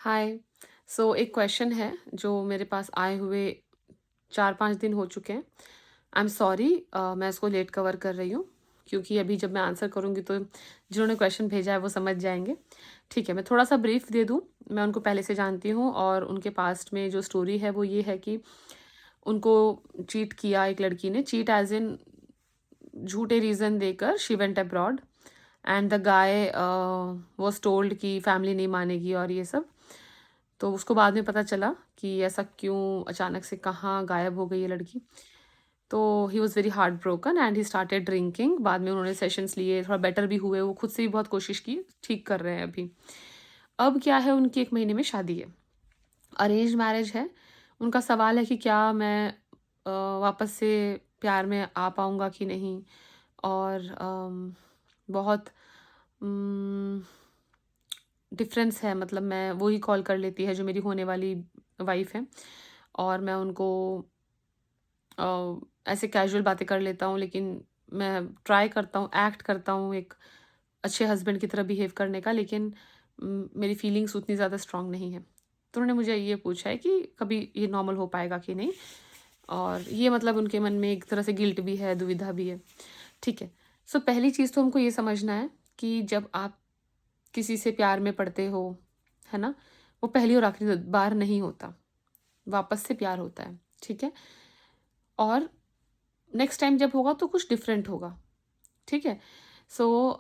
हाय। एक क्वेश्चन है जो मेरे पास आए हुए 4-5 दिन हो चुके हैं। आई एम सॉरी, मैं इसको लेट कवर कर रही हूँ क्योंकि अभी जब मैं आंसर करूँगी तो जिन्होंने क्वेश्चन भेजा है वो समझ जाएँगे। ठीक है, मैं थोड़ा-सा ब्रीफ दे दूँ। मैं उनको पहले से जानती हूँ और उनके पास्ट में जो स्टोरी है वो ये है कि उनको चीट किया एक लड़की ने, चीट एज़ इन झूठे रीज़न देकर she went abroad and the guy was told कि फैमिली नहीं मानेगी और ये सब। तो उसको बाद में पता चला कि ऐसा क्यों अचानक से कहाँ गायब हो गई ये लड़की। तो he was very heart broken and he started drinking. बाद में उन्होंने सेशंस लिए, थोड़ा बेटर भी हुए, वो खुद से भी बहुत कोशिश की, ठीक कर रहे हैं अभी। अब क्या है, उनकी 1 महीने में शादी है। अरेंज्ड मैरिज है। उनका सवाल है कि क्या मैं वापस से प्यार में आ पाऊँगा कि नहीं? और बहुत उम, डिफ़रेंस है, मतलब मैं वो ही कॉल कर लेती है जो मेरी होने वाली वाइफ़ है और मैं उनको ऐसे कैजुअल बातें कर लेता हूँ, लेकिन मैं ट्राई करता हूँ, एक्ट करता हूँ एक अच्छे हस्बैंड की तरह बिहेव करने का, लेकिन मेरी फीलिंग्स उतनी ज़्यादा स्ट्रॉन्ग नहीं है। तो उन्होंने मुझे ये पूछा है कि कभी ये नॉर्मल हो पाएगा कि नहीं? और ये मतलब उनके मन में एक तरह से गिल्ट भी है, दुविधा भी है। ठीक है। पहली चीज़ तो हमको ये समझना है कि जब आप किसी से प्यार में पड़ते हो, है ना? वो पहली और आखिरी बार नहीं होता, वापस से प्यार होता है, ठीक है? और नेक्स्ट टाइम जब होगा तो कुछ डिफरेंट होगा, ठीक है? सो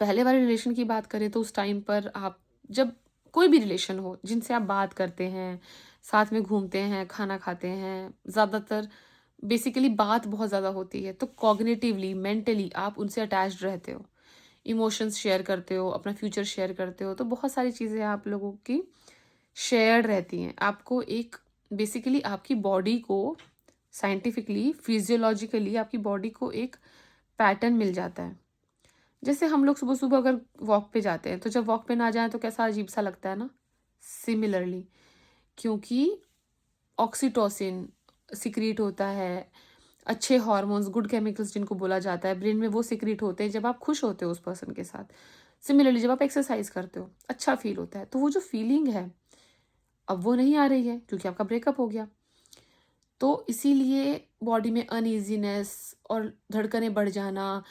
पहले वाले रिलेशन की बात करें तो उस टाइम पर आप जब कोई भी रिलेशन हो जिनसे आप बात करते हैं, साथ में घूमते हैं, खाना खाते हैं, ज़्यादातर बेसिकली बात बहुत ज़्यादा होती है, तो कॉग्निटिवली, मेंटली आप उनसे अटैच्ड रहते हो। इमोशंस शेयर करते हो, अपना फ्यूचर शेयर करते हो, तो बहुत सारी चीज़ें आप लोगों की शेयर्ड रहती हैं। आपको एक बेसिकली आपकी बॉडी को साइंटिफिकली, फिज़ियोलॉजिकली आपकी बॉडी को एक पैटर्न मिल जाता है। जैसे हम लोग सुबह-सुबह अगर वॉक पे जाते हैं, तो जब वॉक पे ना जाएँ तो कैसा अजीब-सा लगता है ना? सिमिलरली, क्योंकि ऑक्सीटोसिन सिक्रीट होता है, अच्छे हार्मोन्स, गुड केमिकल्स जिनको बोला जाता है, ब्रेन में वो सिक्रीट होते हैं जब आप खुश होते हो उस पर्सन के साथ। सिमिलरली जब आप एक्सरसाइज करते हो, अच्छा फ़ील होता है। तो वो जो फीलिंग है, अब वो नहीं आ रही है क्योंकि आपका ब्रेकअप हो गया। तो इसीलिए बॉडी में अनईज़ीनेस और धड़कनें बढ़ जाना,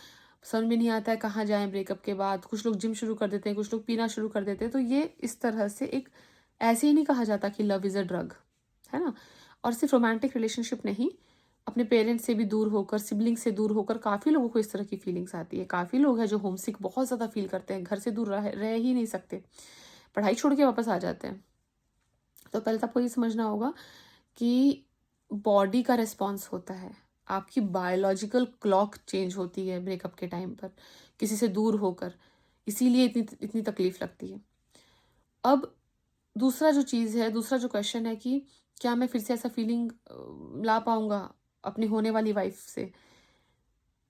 समझ में नहीं आता है कहाँ जाएँ ब्रेकअप के बाद। कुछ लोग जिम शुरू कर देते हैं, कुछ लोग पीना शुरू कर देते हैं। तो ये इस तरह से एक, ऐसे ही नहीं कहा जाता कि लव इज़ अ ड्रग, है ना? और सिर्फ़ रोमांटिक रिलेशनशिप नहीं, अपने पेरेंट्स से भी दूर होकर, सिबलिंग से दूर होकर काफ़ी लोगों को इस तरह की फीलिंग्स आती है। काफ़ी लोग हैं जो होमसिक बहुत ज़्यादा फ़ील करते हैं, घर से दूर रह रह ही नहीं सकते, पढ़ाई छोड़ के वापस आ जाते हैं। तो पहले तो आपको ये समझना होगा कि बॉडी का रिस्पॉन्स होता है। आपकी बायोलॉजिकल क्लॉक चेंज होती है ब्रेकअप के टाइम पर, किसी से दूर होकर। इसीलिए इतनी इतनी तकलीफ़ लगती है। अब दूसरा जो चीज़ है, दूसरा जो क्वेश्चन है कि क्या मैं फिर से ऐसा फीलिंग ला पाऊँगा अपनी होने वाली वाइफ़ से?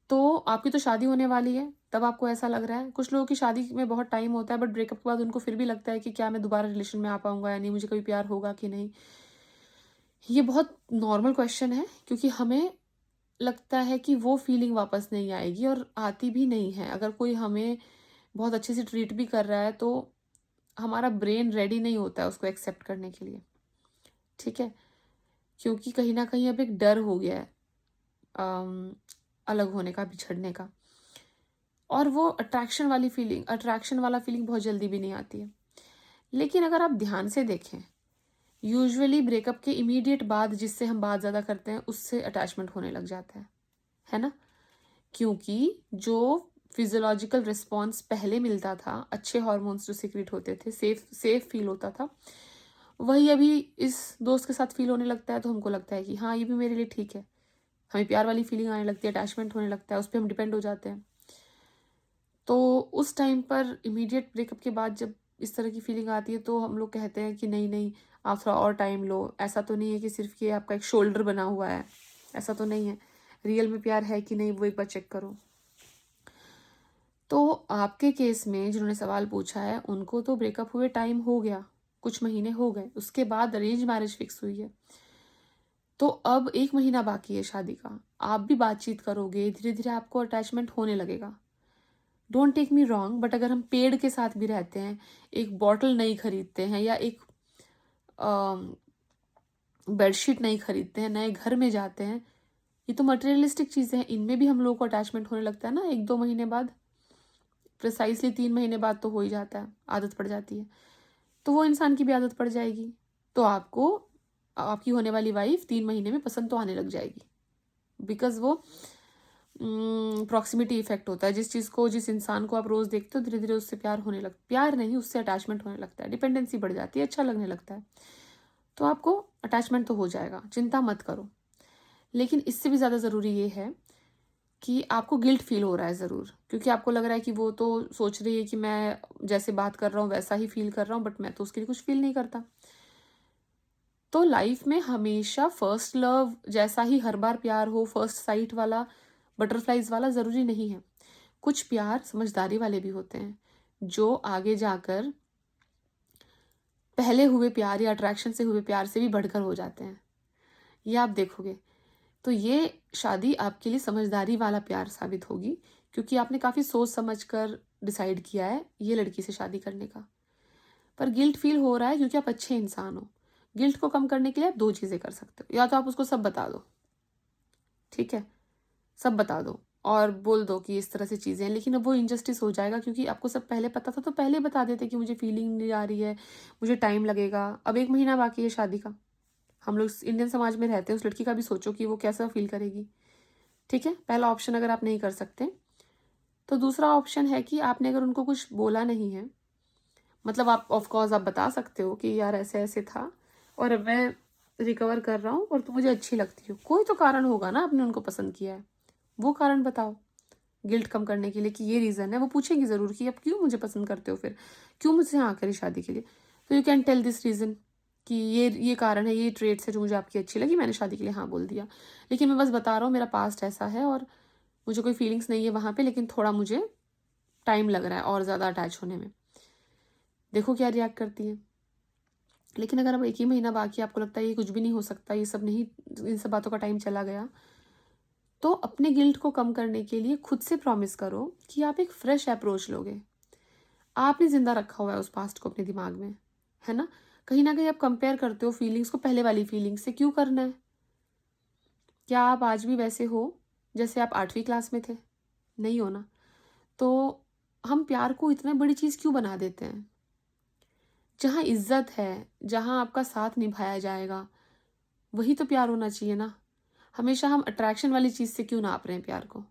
तो आपकी तो शादी होने वाली है, तब आपको ऐसा लग रहा है। कुछ लोगों की शादी में बहुत टाइम होता है, बट ब्रेकअप के बाद उनको फिर भी लगता है कि क्या मैं दोबारा रिलेशन में आ पाऊँगा या नहीं, मुझे कभी प्यार होगा कि नहीं? ये बहुत नॉर्मल क्वेश्चन है क्योंकि हमें लगता है कि वो फीलिंग वापस नहीं आएगी और आती भी नहीं है। अगर कोई हमें बहुत अच्छे से ट्रीट भी कर रहा है तो हमारा ब्रेन रेडी नहीं होता है उसको एक्सेप्ट करने के लिए, ठीक है? क्योंकि कहीं न कहीं अब एक डर हो गया है अम, अलग होने का, बिछड़ने का। और वो अट्रैक्शन वाला फीलिंग बहुत जल्दी भी नहीं आती है। लेकिन अगर आप ध्यान से देखें, यूजुअली ब्रेकअप के इमीडिएट बाद जिससे हम बात ज़्यादा करते हैं, उससे अटैचमेंट होने लग जाता है ना? क्योंकि जो फिज़ियोलॉजिकल रिस्पॉन्स पहले मिलता था, अच्छे हार्मोन्स जो सीक्रेट होते थे, सेफ सेफ फ़ील होता था, वही अभी इस दोस्त के साथ फ़ील होने लगता है, तो हमको लगता है कि हाँ, ये भी मेरे लिए ठीक है। हमें प्यार वाली फीलिंग आने लगती है, अटैचमेंट होने लगता है, उस पे हम डिपेंड हो जाते हैं। तो उस टाइम पर इमीडिएट ब्रेकअप के बाद जब इस तरह की फीलिंग आती है, तो हम लोग कहते हैं कि नहीं-नहीं, आप थोड़ा और टाइम लो। ऐसा तो नहीं है कि सिर्फ़ ये आपका एक शोल्डर बना हुआ है, ऐसा तो नहीं है। रियल में प्यार है कि नहीं, वो एक बार चेक करो। तो आपके केस में जिन्होंने सवाल पूछा है, उनको तो ब्रेकअप हुए टाइम हो गया, कुछ महीने हो गए, उसके बाद अरेंज मैरिज फिक्स हुई है। तो अब 1 महीना बाकी है शादी का। आप भी बातचीत करोगे, धीरे-धीरे आपको अटैचमेंट होने लगेगा। Don't take me wrong, but अगर हम पेड़ के साथ भी रहते हैं, एक बॉटल नहीं खरीदते हैं या एक बेडशीट नहीं खरीदते हैं, नए घर में जाते हैं, ये तो मटेरियलिस्टिक चीज़ें हैं, इनमें भी हम लोगों को अटैचमेंट होने लगता है ना 1-2 महीने बाद, प्रिसाइज़ली 3 महीने बाद तो हो ही जाता है, आदत पड़ जाती है। तो वो इंसान की भी आदत पड़ जाएगी। तो आपको आपकी होने वाली वाइफ़ 3 महीने में पसंद तो आने लग जाएगी। बिकॉज़ वो प्रॉक्सिमिटी इफ़ेक्ट होता है। जिस चीज़ को, जिस इंसान को आप रोज़ देखते हो, धीरे-धीरे उससे प्यार नहीं, उससे अटैचमेंट होने लगता है, डिपेंडेंसी बढ़ जाती है, अच्छा लगने लगता है। तो आपको अटैचमेंट तो हो जाएगा, चिंता मत करो। लेकिन इससे भी ज़्यादा ज़रूरी ये है कि आपको गिल्ट फ़ील हो रहा है ज़रूर, क्योंकि आपको लग रहा है कि वो तो सोच रही है कि मैं जैसे बात कर रहा हूँ वैसा ही फ़ील कर रहा हूँ, बट मैं तो उसके लिए कुछ फ़ील नहीं करता। तो लाइफ़ में हमेशा फर्स्ट लव जैसा ही हर बार प्यार हो, फर्स्ट साइट वाला, बटरफ्लाइज़ वाला ज़रूरी नहीं है। कुछ प्यार समझदारी वाले भी होते हैं, जो आगे जाकर पहले हुए प्यार या अट्रैक्शन से हुए प्यार से भी बढ़कर हो जाते हैं। ये आप देखोगे। तो ये शादी आपके लिए समझदारी वाला प्यार साबित होगी, क्योंकि आपने काफ़ी सोच समझ कर डिसाइड किया है ये लड़की से शादी करने का। पर गिल्ट फ़ील हो रहा है क्योंकि आप अच्छे इंसान हो। गिल्ट को कम करने के लिए आप 2 चीज़ें कर सकते हो। या तो आप उसको सब बता दो, ठीक है? सब बता दो और बोल दो कि इस तरह से चीज़ें हैं, लेकिन अब वो इनजस्टिस हो जाएगा, क्योंकि आपको सब पहले पता था तो पहले ही बता देते कि मुझे फीलिंग नहीं आ रही है, मुझे टाइम लगेगा। अब 1 महीना बाकी है शादी का। हम लोग इंडियन समाज में रहते हैं, उस लड़की का भी सोचो कि वो कैसा फ़ील करेगी, ठीक है? पहला ऑप्शन अगर आप नहीं कर सकते, तो दूसरा ऑप्शन है कि आपने अगर उनको कुछ बोला नहीं है, मतलब आप ऑफ कोर्स आप बता सकते हो कि यार ऐसे-ऐसे था और अब मैं रिकवर कर रहा हूँ और तुम मुझे अच्छी लगती हो। कोई तो कारण होगा ना आपने उनको पसंद किया है, वो कारण बताओ। गिल्ट कम करने के लिए कि ये रीज़न है, वो पूछेंगी ज़रूर कि आप क्यों मुझे पसंद करते हो फिर? क्यों मुझसे हाँ करी शादी के लिए? तो you can tell this reason कि ये कारण है, ये ट्रेट्स है जो मुझे आपकी अच्छी लगी, मैंने शादी के लिए हाँ बोल दिया। लेकिन मैं बस बता रहा हूँ मेरा पास्ट ऐसा है और मुझे कोई फीलिंग्स नहीं है वहाँ पे, लेकिन थोड़ा मुझे टाइम लग रहा है और ज़्यादा अटैच होने में। देखो क्या रिएक्ट करती हैं। लेकिन अगर अब 1 ही महीना बाकी है, आपको लगता है ये कुछ भी नहीं हो सकता, ये सब नहीं, इन सब बातों का टाइम चला गया, तो अपने गिल्ट को कम करने के लिए खुद से प्रॉमिस करो कि आप एक फ्रेश अप्रोच लोगे। आपने ज़िंदा रखा हुआ है उस पास्ट को अपने दिमाग में, है ना? कहीं न कहीं आप कंपेयर करते हो फीलिंग्स को पहले वाली फीलिंग्स से, क्यों करना है? क्या आप आज भी वैसे हो जैसे आप 8वीं क्लास में थे? नहीं हो ना। तो हम प्यार को इतना बड़ी चीज़ क्यों बना देते हैं? जहाँ इज़्ज़त है, जहाँ आपका साथ निभाया जाएगा, वही तो प्यार होना चाहिए ना। हमेशा हम अट्रैक्शन वाली चीज़ से क्यों नाप रहे हैं प्यार को?